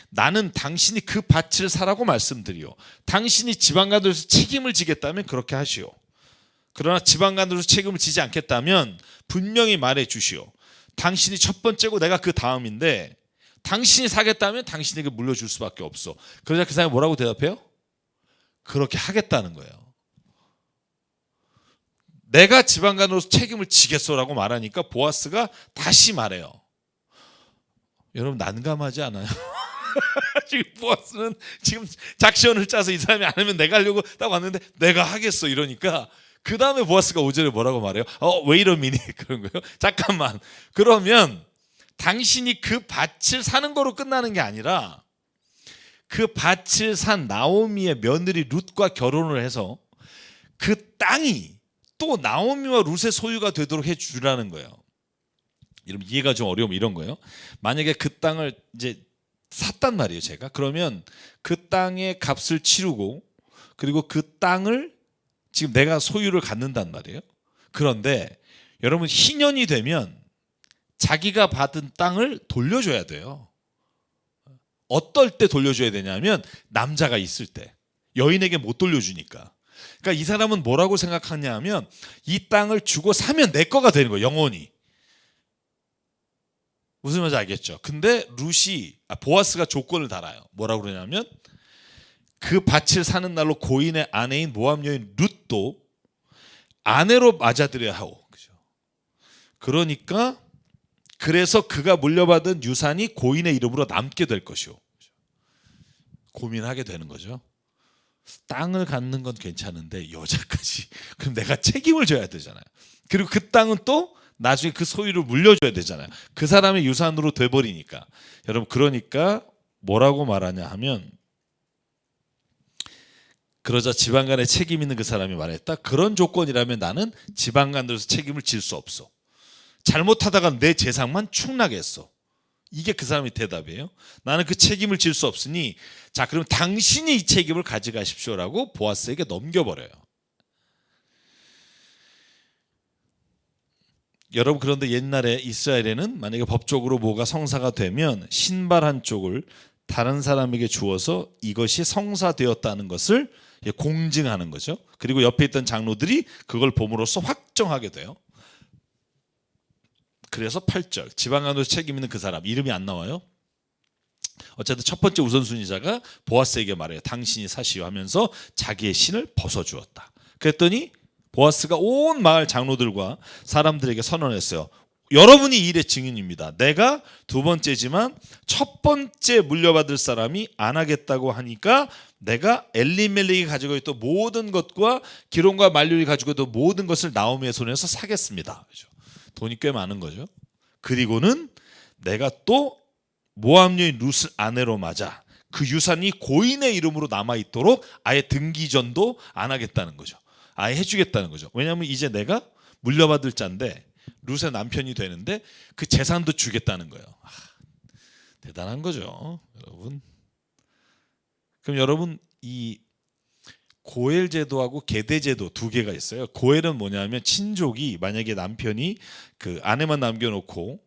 나는 당신이 그 밭을 사라고 말씀드리오. 당신이 지방간으로서 책임을 지겠다면 그렇게 하시오. 그러나 지방간으로서 책임을 지지 않겠다면 분명히 말해 주시오. 당신이 첫 번째고 내가 그 다음인데, 당신이 사겠다면 당신에게 물려줄 수밖에 없어. 그러자 그 사람이 뭐라고 대답해요? 그렇게 하겠다는 거예요. 내가 지방간으로서 책임을 지겠소라고 말하니까 보아스가 다시 말해요. 여러분, 난감하지 않아요? 지금 보아스는 지금 작시원을 짜서 이 사람이 안 하면 내가 하려고 딱 왔는데 내가 하겠어 이러니까, 그 다음에 보아스가 5절에 뭐라고 말해요? 왜 이러미니? 그런 거예요. 잠깐만, 그러면 당신이 그 밭을 사는 거로 끝나는 게 아니라 그 밭을 산 나오미의 며느리 룻과 결혼을 해서 그 땅이 또 나오미와 룻의 소유가 되도록 해주라는 거예요. 여러분 이해가 좀 어려우면 이런 거예요. 만약에 그 땅을 이제 샀단 말이에요, 제가. 그러면 그 땅의 값을 치르고 그리고 그 땅을 지금 내가 소유를 갖는단 말이에요. 그런데 여러분 희년이 되면 자기가 받은 땅을 돌려줘야 돼요. 어떨 때 돌려줘야 되냐면 남자가 있을 때. 여인에게 못 돌려주니까. 그러니까 이 사람은 뭐라고 생각하냐면 이 땅을 주고 사면 내 거가 되는 거예요, 영원히. 무슨 말인지 알겠죠? 근데 보아스가 조건을 달아요. 뭐라고 그러냐면 그 밭을 사는 날로 고인의 아내인 모압 여인 룻도 아내로 맞아들여야 하고. 그죠? 그러니까 그래서 그가 물려받은 유산이 고인의 이름으로 남게 될 것이요. 고민하게 되는 거죠. 땅을 갖는 건 괜찮은데 여자까지 그럼 내가 책임을 져야 되잖아요. 그리고 그 땅은 또 나중에 그 소유를 물려줘야 되잖아요. 그 사람의 유산으로 돼버리니까. 여러분 그러니까 뭐라고 말하냐 하면 그러자 지방간에 책임 있는 그 사람이 말했다. 그런 조건이라면 나는 지방간으로서 책임을 질 수 없어. 잘못하다가 내 재산만 축나겠어. 이게 그 사람의 대답이에요. 나는 그 책임을 질 수 없으니 자 그럼 당신이 이 책임을 가져가십시오라고 보아스에게 넘겨버려요. 여러분 그런데 옛날에 이스라엘에는 만약에 법적으로 뭐가 성사가 되면 신발 한쪽을 다른 사람에게 주어서 이것이 성사되었다는 것을 공증하는 거죠. 그리고 옆에 있던 장로들이 그걸 봄으로써 확정하게 돼요. 그래서 8절 지방간으로 책임 있는 그 사람 이름이 안 나와요. 어쨌든 첫 번째 우선순위자가 보아스에게 말해요. 당신이 사시오 하면서 자기의 신을 벗어주었다. 그랬더니 보아스가 온 마을 장로들과 사람들에게 선언했어요. 여러분이 이 일의 증인입니다. 내가 두 번째지만 첫 번째 물려받을 사람이 안 하겠다고 하니까 내가 엘리멜렉이 가지고 있던 모든 것과 기론과 만류이 가지고 있던 모든 것을 나오미의 손에서 사겠습니다. 돈이 꽤 많은 거죠. 그리고는 내가 또 모압 여인 룻을 아내로 맞아 그 유산이 고인의 이름으로 남아있도록 아예 등기전도 안 하겠다는 거죠. 아예 해주겠다는 거죠. 왜냐하면 이제 내가 물려받을 자인데 룻의 남편이 되는데 그 재산도 주겠다는 거예요. 대단한 거죠, 여러분. 그럼 여러분 이 고엘 제도하고 계대 제도 두 개가 있어요. 고엘은 뭐냐면 친족이 만약에 남편이 그 아내만 남겨놓고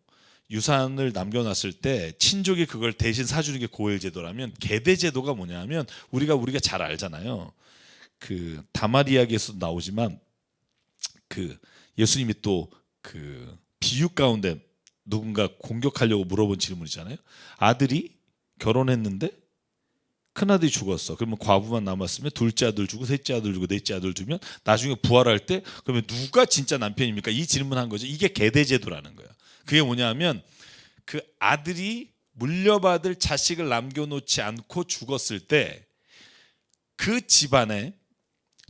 유산을 남겨놨을 때 친족이 그걸 대신 사주는 게 고엘 제도라면 계대 제도가 뭐냐면 우리가 잘 알잖아요. 그 다말 이야기에서도 나오지만 그 예수님이 또 그 비유 가운데 누군가 공격하려고 물어본 질문이잖아요. 아들이 결혼했는데 큰아들이 죽었어. 그러면 과부만 남았으면 둘째 아들 주고 셋째 아들 주고 넷째 아들 주면 나중에 부활할 때 그러면 누가 진짜 남편입니까? 이 질문한 거죠. 이게 계대제도라는 거예요. 그게 뭐냐면 그 아들이 물려받을 자식을 남겨놓지 않고 죽었을 때 그 집안에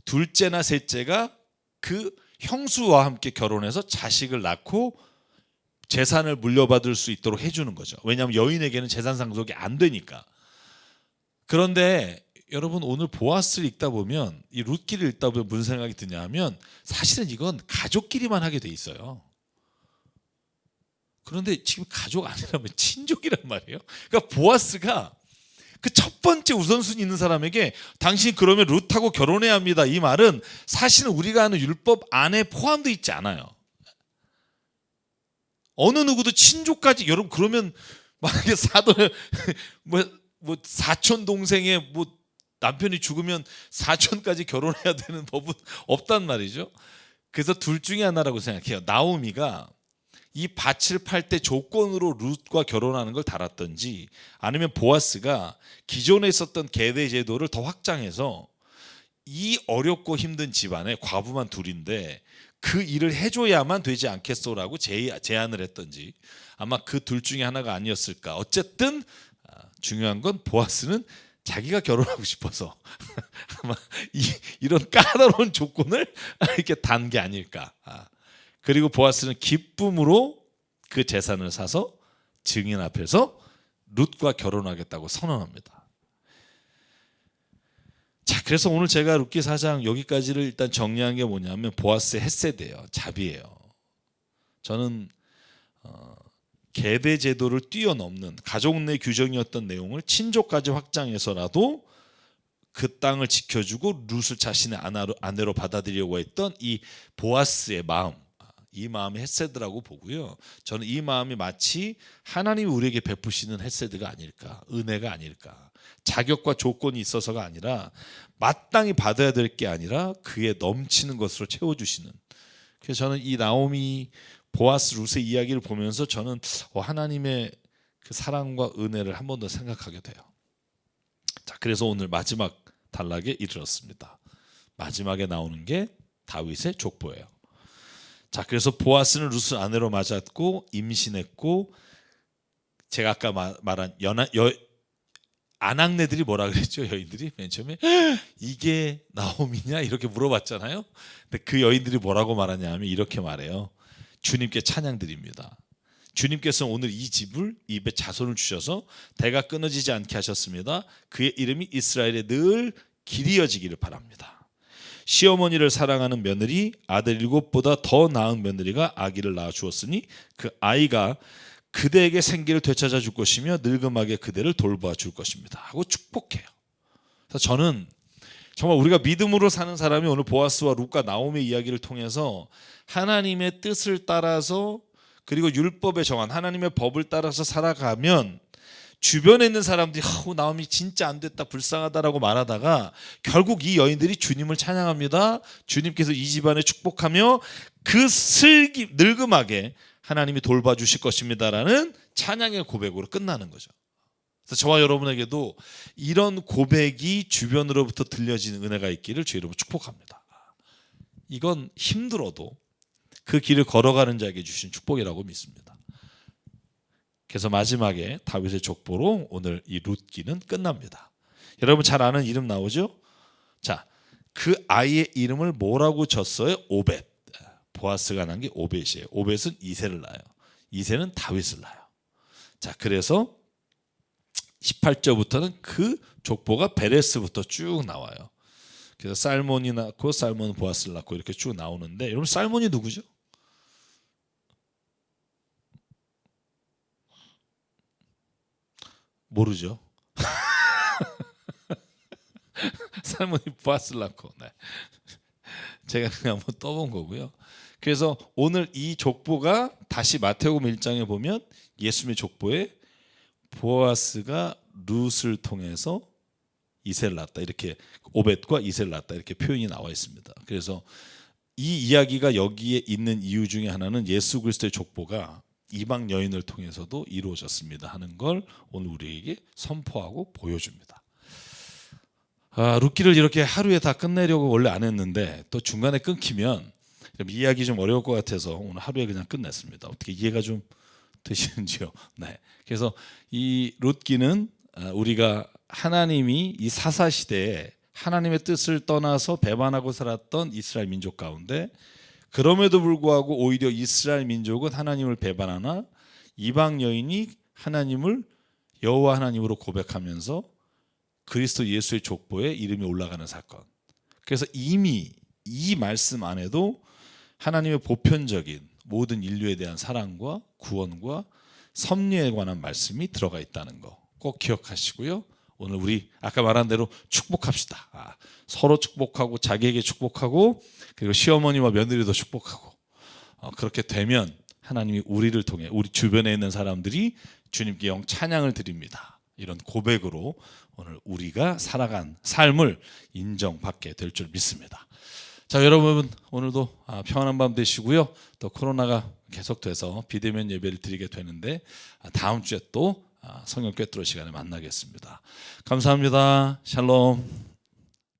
둘째나 셋째가 그 형수와 함께 결혼해서 자식을 낳고 재산을 물려받을 수 있도록 해주는 거죠. 왜냐하면 여인에게는 재산 상속이 안 되니까. 그런데 여러분 오늘 보아스를 읽다 보면 이 룻기를 읽다 보면 무슨 생각이 드냐 하면 사실은 이건 가족끼리만 하게 돼 있어요. 그런데 지금 가족 아니라면 친족이란 말이에요. 그러니까 보아스가 그 첫 번째 우선순위 있는 사람에게 당신 그러면 룻하고 결혼해야 합니다. 이 말은 사실은 우리가 아는 율법 안에 포함되어 있지 않아요. 어느 누구도 친족까지 여러분 그러면 만약에 사돈 뭐 사촌 동생의 뭐 남편이 죽으면 사촌까지 결혼해야 되는 법은 없단 말이죠. 그래서 둘 중에 하나라고 생각해요. 나오미가 이 밭을 팔 때 조건으로 룻과 결혼하는 걸 달았던지 아니면 보아스가 기존에 있었던 계대 제도를 더 확장해서 이 어렵고 힘든 집안에 과부만 둘인데 그 일을 해줘야만 되지 않겠소라고 제안을 했던지 아마 그 둘 중에 하나가 아니었을까. 어쨌든 중요한 건 보아스는 자기가 결혼하고 싶어서 아마 이런 까다로운 조건을 이렇게 단 게 아닐까. 그리고 보아스는 기쁨으로 그 재산을 사서 증인 앞에서 룻과 결혼하겠다고 선언합니다. 자, 그래서 오늘 제가 룻기 4장 여기까지를 일단 정리한 게 뭐냐면 보아스의 헷세대예요. 자비예요. 저는 계대 제도를 뛰어넘는 가족 내 규정이었던 내용을 친족까지 확장해서라도 그 땅을 지켜주고 룻을 자신의 아내로 받아들이려고 했던 이 보아스의 마음, 이 마음이 헷세드라고 보고요. 저는 이 마음이 마치 하나님이 우리에게 베푸시는 헷세드가 아닐까, 은혜가 아닐까. 자격과 조건이 있어서가 아니라 마땅히 받아야 될 게 아니라 그에 넘치는 것으로 채워주시는. 그래서 저는 이 나오미, 보아스, 룻의 이야기를 보면서 저는 하나님의 그 사랑과 은혜를 한 번 더 생각하게 돼요. 자, 그래서 오늘 마지막 단락에 이르렀습니다. 마지막에 나오는 게 다윗의 족보예요. 자, 그래서 보아스는 룻을 아내로 맞았고 임신했고, 제가 아까 말한 아낙네들이 뭐라 그랬죠? 여인들이 맨 처음에 이게 나오미냐 이렇게 물어봤잖아요. 근데 그 여인들이 뭐라고 말하냐면 이렇게 말해요. 주님께 찬양드립니다. 주님께서 오늘 이 집을, 입에 자손을 주셔서 대가 끊어지지 않게 하셨습니다. 그의 이름이 이스라엘에 늘 길이 이어지기를 바랍니다. 시어머니를 사랑하는 며느리, 아들 7보다 더 나은 며느리가 아기를 낳아 주었으니 그 아이가 그대에게 생기를 되찾아 줄 것이며 늙음하게 그대를 돌보아 줄 것입니다 하고 축복해요. 그래서 저는 정말 우리가 믿음으로 사는 사람이 오늘 보아스와 룻과 나오미의 이야기를 통해서 하나님의 뜻을 따라서, 그리고 율법에 정한 하나님의 법을 따라서 살아가면 주변에 있는 사람들이 나오미 진짜 안 됐다, 불쌍하다라고 말하다가 결국 이 여인들이 주님을 찬양합니다. 주님께서 이 집안에 축복하며 그 늙음하게 하나님이 돌봐주실 것입니다라는 찬양의 고백으로 끝나는 거죠. 그래서 저와 여러분에게도 이런 고백이 주변으로부터 들려지는 은혜가 있기를 주 이름으로 축복합니다. 이건 힘들어도 그 길을 걸어가는 자에게 주신 축복이라고 믿습니다. 그래서 마지막에 다윗의 족보로 오늘 이 룻기는 끝납니다. 여러분 잘 아는 이름 나오죠? 자, 그 아이의 이름을 뭐라고 졌어요? 오벳. 보아스가 난 게 오벳이에요. 오벳은 이새를 낳아요. 이새는 다윗을 낳아요. 자, 그래서 18절부터는 그 족보가 베레스부터 쭉 나와요. 그래서 살몬이 낳고 살몬은 보아스를 낳고 이렇게 쭉 나오는데, 여러분 살몬이 누구죠? 모르죠. 살몬이 보아스를 낳고, 네. 제가 그냥 한번 떠본 거고요. 그래서 오늘 이 족보가 다시 마태복음 1장에 보면 예수님의 족보에 보아스가 룻을 통해서 이새를 낳았다, 이렇게 오벳과 이새를 낳았다, 이렇게 표현이 나와 있습니다. 그래서 이 이야기가 여기에 있는 이유 중에 하나는 예수 그리스도의 족보가 이방 여인을 통해서도 이루어졌습니다 하는 걸 오늘 우리에게 선포하고 보여줍니다. 룻기를 이렇게 하루에 다 끝내려고 원래 안 했는데 또 중간에 끊기면 이해하기 좀 어려울 것 같아서 오늘 하루에 그냥 끝냈습니다. 어떻게 이해가 좀 되시는지요? 네. 그래서 이 룻기는 우리가 하나님이 이 사사 시대에 하나님의 뜻을 떠나서 배반하고 살았던 이스라엘 민족 가운데, 그럼에도 불구하고 오히려 이스라엘 민족은 하나님을 배반하나 이방 여인이 하나님을 여호와 하나님으로 고백하면서 그리스도 예수의 족보에 이름이 올라가는 사건. 그래서 이미 이 말씀 안에도 하나님의 보편적인 모든 인류에 대한 사랑과 구원과 섭리에 관한 말씀이 들어가 있다는 거 꼭 기억하시고요. 오늘 우리 아까 말한 대로 축복합시다. 서로 축복하고 자기에게 축복하고 그리고 시어머니와 며느리도 축복하고, 그렇게 되면 하나님이 우리를 통해 우리 주변에 있는 사람들이 주님께 영 찬양을 드립니다, 이런 고백으로 오늘 우리가 살아간 삶을 인정받게 될 줄 믿습니다. 자, 여러분 오늘도 평안한 밤 되시고요. 또 코로나가 계속돼서 비대면 예배를 드리게 되는데 다음 주에 또 성령 꿰뚫어 시간에 만나겠습니다. 감사합니다. 샬롬.